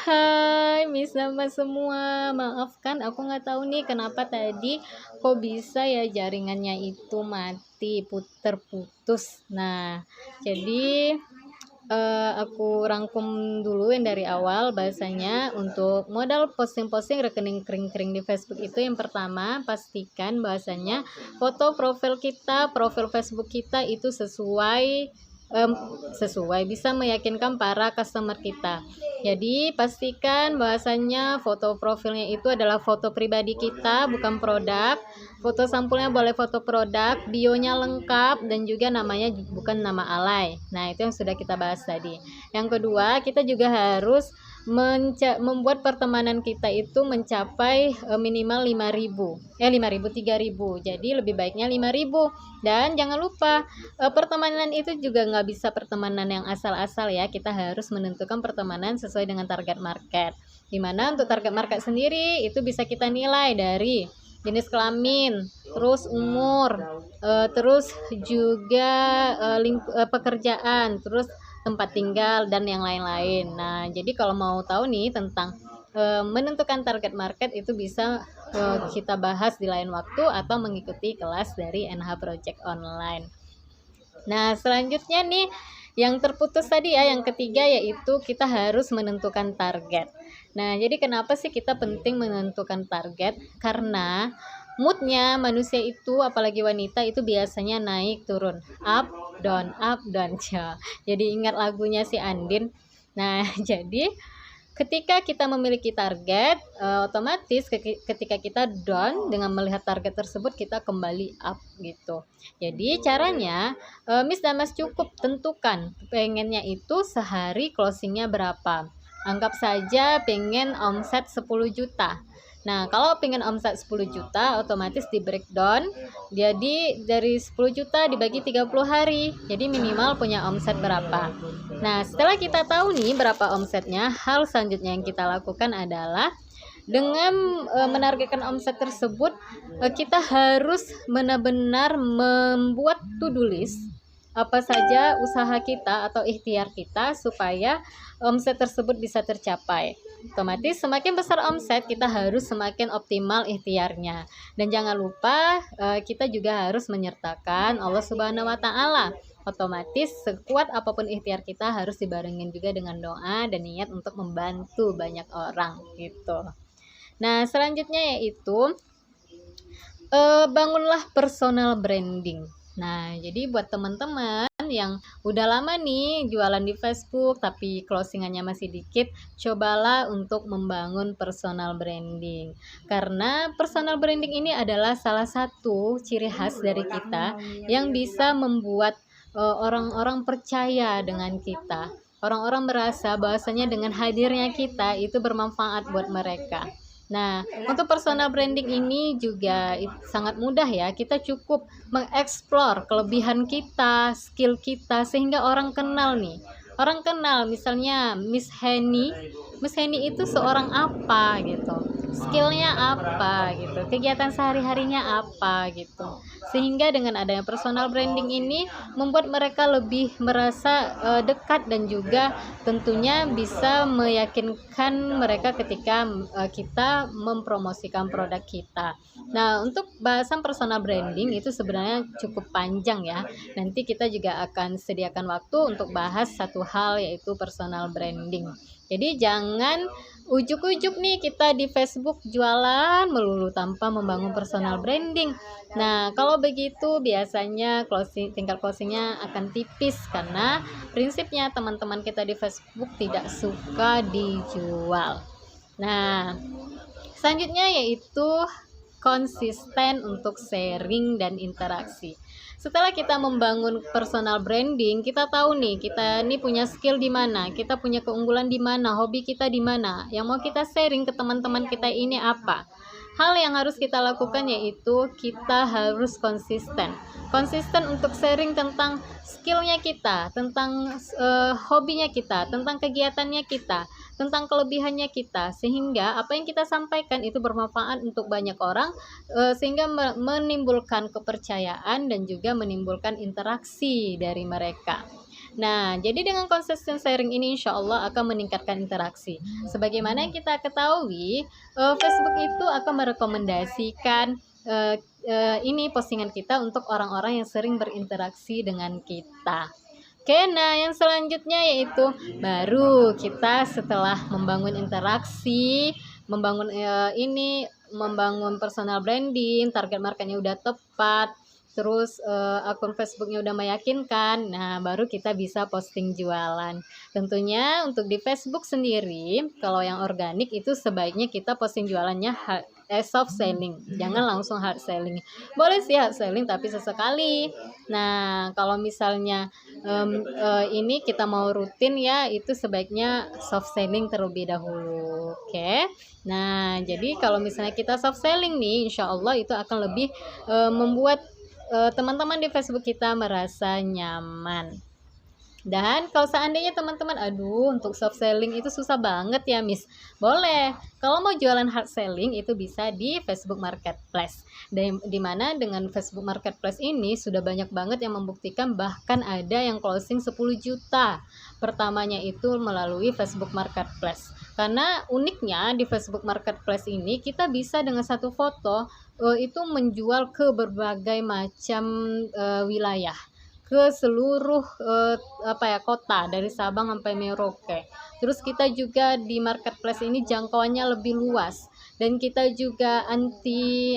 Hai Miss Nama semua, maafkan aku nggak tahu nih kenapa tadi kok bisa ya jaringannya itu mati, terputus. Nah, jadi aku rangkum dulu yang dari awal bahasanya untuk modal posting-posting rekening kering-kering di Facebook itu yang pertama pastikan bahasanya foto profil Facebook kita itu em, sesuai bisa meyakinkan para customer kita. Jadi pastikan bahasanya foto profilnya itu adalah foto pribadi kita, bukan produk. Foto sampulnya boleh foto produk, bionya lengkap, dan juga namanya bukan nama alay. Nah, itu yang sudah kita bahas tadi. Yang kedua, kita juga harus membuat pertemanan kita itu mencapai minimal 5.000, 3.000. Jadi lebih baiknya 5.000. Dan jangan lupa pertemanan itu juga nggak bisa pertemanan yang asal-asal ya. Kita harus menentukan pertemanan sesuai dengan target market. Dimana untuk target market sendiri itu bisa kita nilai dari jenis kelamin, terus umur, terus juga pekerjaan, terus tempat tinggal dan yang lain-lain. Nah, jadi kalau mau tahu nih tentang menentukan target market itu bisa kita bahas di lain waktu atau mengikuti kelas dari NH Project Online. Nah, selanjutnya nih yang terputus tadi ya, yang ketiga yaitu kita harus menentukan target. Nah, jadi kenapa sih kita penting menentukan target? Karena moodnya manusia itu, apalagi wanita itu biasanya naik turun, up down ya. Jadi ingat lagunya si Andin. Nah, jadi ketika kita memiliki target, otomatis ketika kita down dengan melihat target tersebut kita kembali up gitu. Jadi caranya Miss dan Mas cukup tentukan pengennya itu sehari closingnya berapa. Anggap saja pengen omset 10 juta. Nah, kalau pengen omset 10 juta otomatis di breakdown. Jadi dari 10 juta dibagi 30 hari. Jadi minimal punya omset berapa. Nah, setelah kita tahu nih berapa omsetnya, hal selanjutnya yang kita lakukan adalah dengan menargetkan omset tersebut, kita harus benar-benar membuat to-do list apa saja usaha kita atau ikhtiar kita supaya omset tersebut bisa tercapai. Otomatis semakin besar omset kita harus semakin optimal ikhtiarnya. Dan jangan lupa kita juga harus menyertakan Allah Subhanahu wa taala. Otomatis sekuat apapun ikhtiar kita harus dibarengin juga dengan doa dan niat untuk membantu banyak orang gitu. Nah, selanjutnya yaitu bangunlah personal branding. Nah, jadi buat teman-teman yang udah lama nih jualan di Facebook tapi closingannya masih dikit, cobalah untuk membangun personal branding. Karena personal branding ini adalah salah satu ciri khas dari kita yang bisa membuat orang-orang percaya dengan kita. Orang-orang merasa bahwasanya dengan hadirnya kita itu bermanfaat buat mereka. Nah, untuk personal branding ini juga sangat mudah ya. Kita cukup mengeksplor kelebihan kita, skill kita sehingga orang kenal nih. Orang kenal misalnya Miss Henny. Miss Henny itu seorang apa gitu. Skillnya apa gitu. Kegiatan sehari-harinya apa gitu. Sehingga dengan adanya personal branding ini membuat mereka lebih merasa dekat dan juga tentunya bisa meyakinkan mereka ketika kita mempromosikan produk kita. Nah, untuk bahasan personal branding itu sebenarnya cukup panjang ya. Nanti kita juga akan sediakan waktu untuk bahas satu hal yaitu personal branding. Jadi jangan ujuk-ujuk nih kita di Facebook jualan melulu tanpa membangun personal branding. Nah, kalau begitu biasanya tingkat closingnya akan tipis karena prinsipnya teman-teman kita di Facebook tidak suka dijual. Nah, selanjutnya yaitu konsisten untuk sharing dan interaksi. Setelah kita membangun personal branding, kita tahu nih kita ini punya skill di mana, kita punya keunggulan di mana, hobi kita di mana. Yang mau kita sharing ke teman-teman kita ini apa? Hal yang harus kita lakukan yaitu kita harus konsisten. Konsisten untuk sharing tentang skillnya kita, tentang hobinya kita, tentang kegiatannya kita, tentang kelebihannya kita, sehingga apa yang kita sampaikan itu bermanfaat untuk banyak orang, sehingga menimbulkan kepercayaan dan juga menimbulkan interaksi dari mereka. Nah, jadi dengan konsisten sharing ini insya Allah akan meningkatkan interaksi. Sebagaimana yang kita ketahui, Facebook itu akan merekomendasikan ini postingan kita untuk orang-orang yang sering berinteraksi dengan kita. Oke, nah yang selanjutnya yaitu baru kita setelah membangun interaksi, membangun personal branding, target marketnya udah tepat, terus akun Facebooknya udah meyakinkan, nah baru kita bisa posting jualan. Tentunya untuk di Facebook sendiri, kalau yang organik itu sebaiknya kita posting jualannya soft selling, jangan langsung hard selling. Boleh sih hard selling tapi sesekali. Nah kalau misalnya ini kita mau rutin ya, itu sebaiknya soft selling terlebih dahulu. Oke. Nah jadi kalau misalnya kita soft selling nih, insya Allah itu akan lebih membuat teman-teman di Facebook kita merasa nyaman. Dan kalau seandainya teman-teman, aduh untuk soft selling itu susah banget ya Miss, boleh. Kalau mau jualan hard selling itu bisa di Facebook Marketplace. Dimana dengan Facebook Marketplace ini sudah banyak banget yang membuktikan, bahkan ada yang closing 10 juta. Pertamanya itu melalui Facebook Marketplace. Karena uniknya di Facebook Marketplace ini kita bisa dengan satu foto itu menjual ke berbagai macam wilayah, ke seluruh kota dari Sabang sampai Merauke. Terus kita juga di marketplace ini jangkauannya lebih luas, dan kita juga anti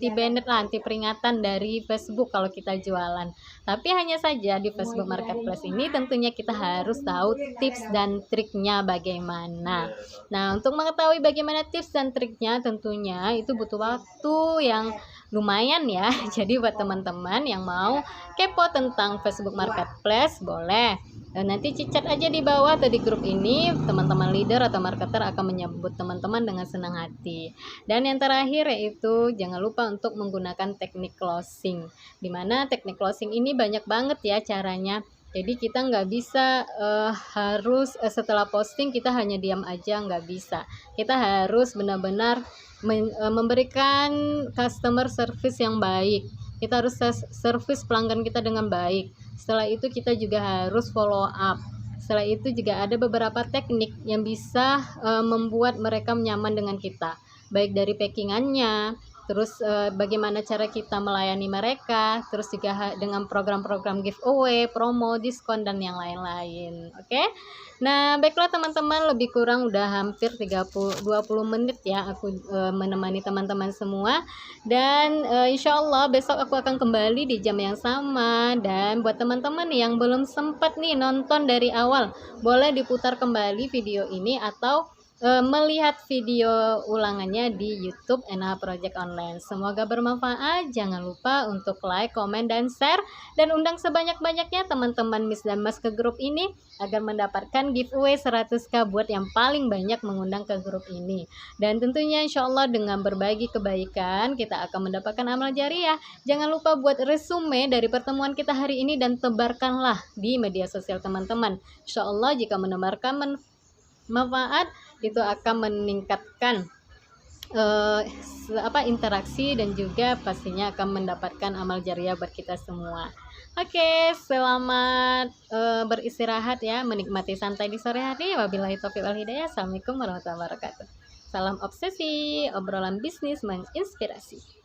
banned lah, anti peringatan dari Facebook kalau kita jualan. Tapi hanya saja di Facebook Marketplace ini tentunya kita harus tahu tips dan triknya bagaimana. Nah, untuk mengetahui bagaimana tips dan triknya tentunya itu butuh waktu yang lumayan ya. Jadi buat teman-teman yang mau kepo tentang Facebook Marketplace, boleh dan nanti cicat aja di bawah atau di grup ini, teman-teman leader atau marketer akan menyebut teman-teman dengan senang hati. Dan yang terakhir yaitu jangan lupa untuk menggunakan teknik closing, dimana teknik closing ini banyak banget ya caranya. Jadi kita nggak bisa harus setelah posting kita hanya diam aja, nggak bisa. Kita harus benar-benar memberikan customer service yang baik. Kita harus service pelanggan kita dengan baik. Setelah itu kita juga harus follow up. Setelah itu juga ada beberapa teknik yang bisa membuat mereka nyaman dengan kita, baik dari packingannya, terus bagaimana cara kita melayani mereka, terus juga dengan program-program giveaway, promo, diskon, dan yang lain-lain. Oke. Nah, baiklah teman-teman, lebih kurang udah hampir 20 menit ya aku menemani teman-teman semua. Dan insya Allah besok aku akan kembali di jam yang sama. Dan buat teman-teman yang belum sempat nih nonton dari awal, boleh diputar kembali video ini atau melihat video ulangannya di YouTube NH Project Online. Semoga bermanfaat. Jangan lupa untuk like, komen, dan share, dan undang sebanyak-banyaknya teman-teman Miss dan Mas ke grup ini agar mendapatkan giveaway 100k buat yang paling banyak mengundang ke grup ini. Dan tentunya insya Allah dengan berbagi kebaikan kita akan mendapatkan amal jariah. Jangan lupa buat resume dari pertemuan kita hari ini dan tebarkanlah di media sosial teman-teman. Insya Allah jika menebarkan manfaat itu akan meningkatkan interaksi dan juga pastinya akan mendapatkan amal jariah buat kita semua. Oke, selamat beristirahat ya, menikmati santai di sore hari. Wabillahi taufiq wal hidayah. Assalamualaikum warahmatullahi wabarakatuh. Salam obsesi, obrolan bisnis menginspirasi.